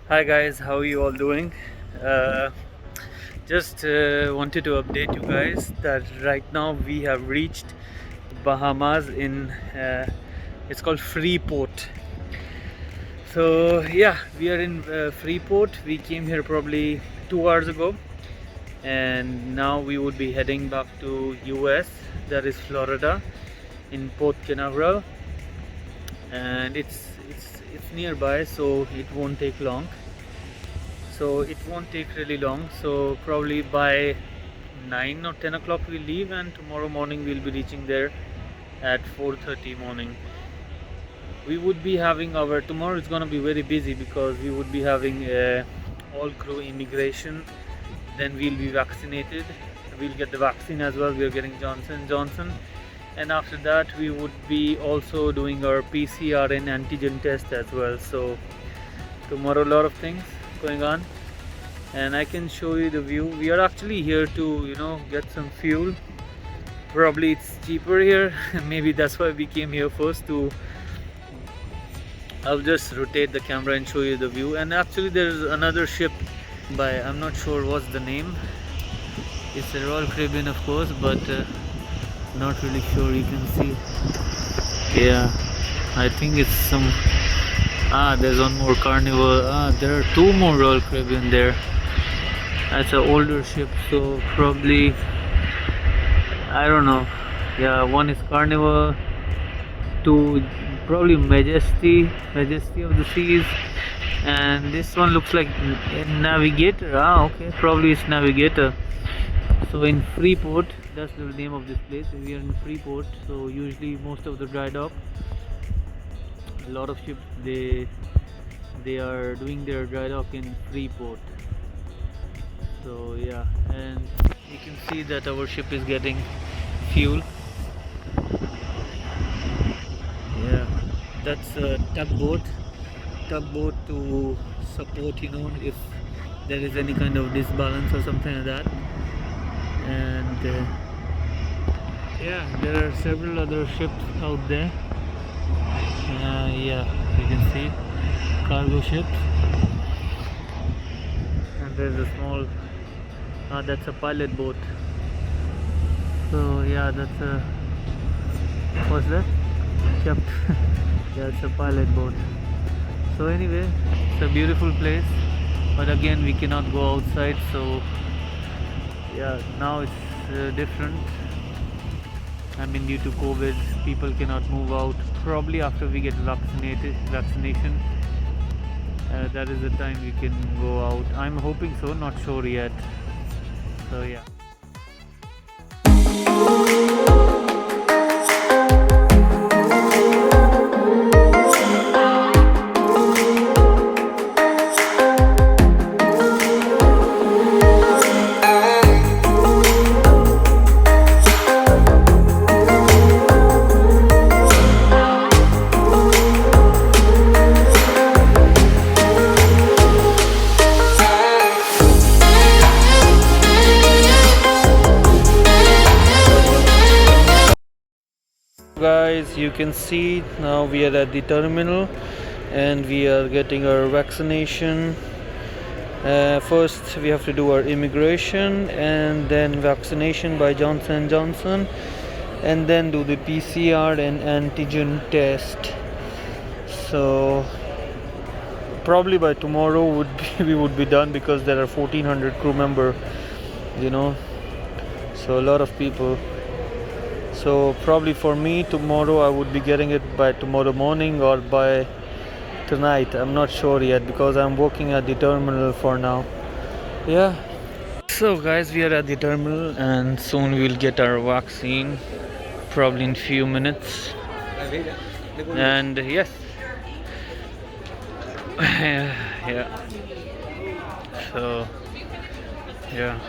Hi guys, how are you all doing? Uh, just wanted to update you guys that right now we have reached Bahamas in it's called Freeport. So yeah, we are in Freeport. We came here probably 2 hours ago, and now we would be heading back to US, that is Florida, in Port Canaveral, and it's nearby, so it won't take long. Really long, so probably by 9 or 10 o'clock we leave, and tomorrow morning we'll be reaching there at 4:30 morning. We would be having our tomorrow is going to be very busy because we would be having all crew immigration, then we'll be vaccinated, we'll get the vaccine as well. We are getting Johnson, and after that we would be also doing our PCR and antigen test as well. So tomorrow a lot of things going on, and I can show you the view. We are actually here to get some fuel. Probably it's cheaper here. Maybe that's why we came here first. I'll just rotate the camera and show you the view. And actually there's another ship by, I'm not sure what's the name. It's a Royal Caribbean of course, but not really sure. You can see, yeah, I think it's some, there's one more Carnival. There are two more Royal Caribbean there. That's an older ship, so probably, I don't know. Yeah, one is Carnival, two probably Majesty of the Seas, and this one looks like Navigator. Okay, probably it's Navigator. So in Freeport, that's the name of this place. We are in Freeport, so usually most of the dry dock, a lot of ships they are doing their dry dock in Freeport. So yeah, and you can see that our ship is getting fuel. Yeah, that's a tugboat to support, if there is any kind of disbalance or something like that. And yeah, there are several other ships out there. Yeah, you can see cargo ships, and there's a small that's a pilot boat. So yeah, that's a, what's that? Yep. Yeah, it's a pilot boat. So anyway, it's a beautiful place, but again we cannot go outside. So yeah, now it's different. I mean, due to COVID, people cannot move out. Probably after we get vaccination, that is the time we can go out. I'm hoping so, not sure yet. So yeah. Guys, you can see now we are at the terminal and we are getting our vaccination. First we have to do our immigration and then vaccination by Johnson & Johnson, and then do the PCR and antigen test. So probably by tomorrow we would be done, because there are 1400 crew member, so a lot of people. So probably for me tomorrow I would be getting it by tomorrow morning or by tonight. I'm not sure yet because I'm working at the terminal for now. Yeah. So guys, we are at the terminal and soon we'll get our vaccine, probably in few minutes. And yes. Yeah. So yeah.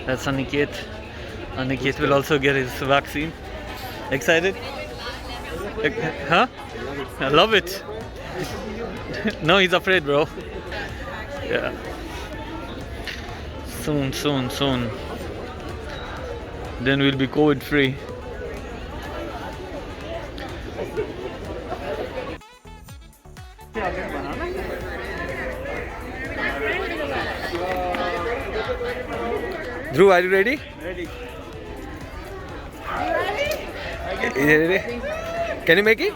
That's Aniket. Aniket will also get his vaccine. Excited? Huh? I love it. No, he's afraid, bro. Yeah. Soon. Then we'll be COVID free. Dhruv, are you ready? Ready. You ready? Can you make it?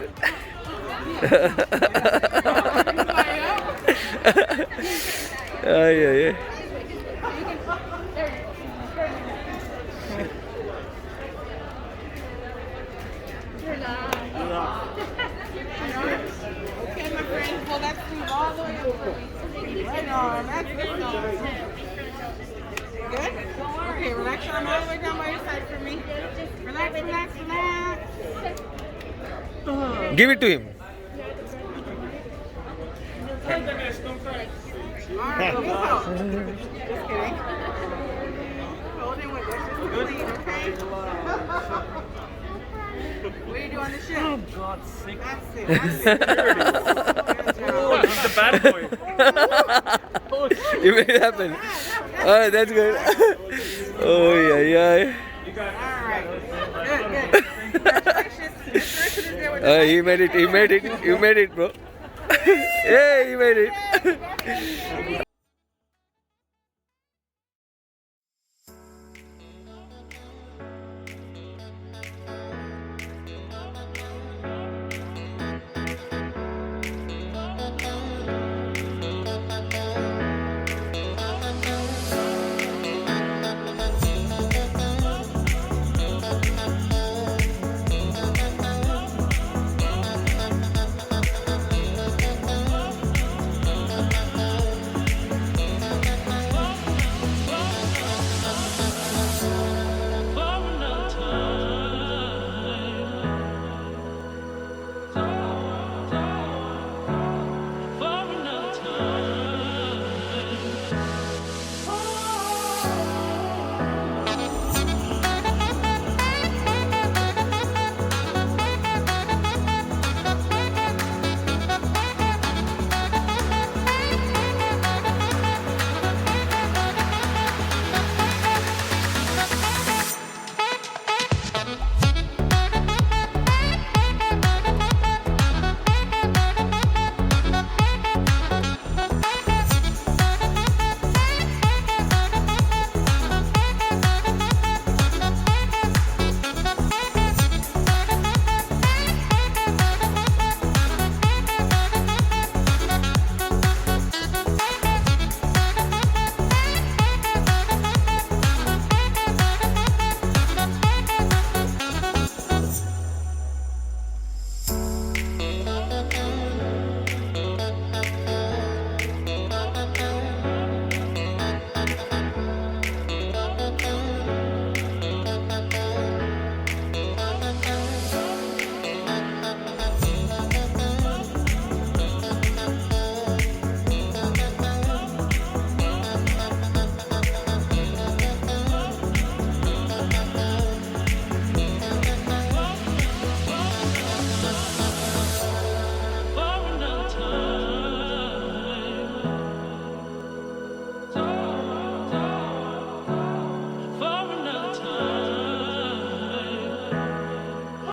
Ay, ay, ay. Okay, my friend, pull that sleeve all the way up. Right on, that's good. Good? Okay, relax your arm all the way down by your side for me. Relax, relax, relax. Give it to him. Alright, let me hold. Just kidding. Hold him with this. Just clean, okay? What do you do on the ship? Oh, God's sake. That's it, that's it. Good Oh, job. he's the bad boy. Oh, shit. You made it happen. Alright, that's good. Oh, yeah, yeah. Alright. Good, good. Congratulations. Mr. Richard is there with us. He made it. He made it. You made it, bro. Hey, he made it.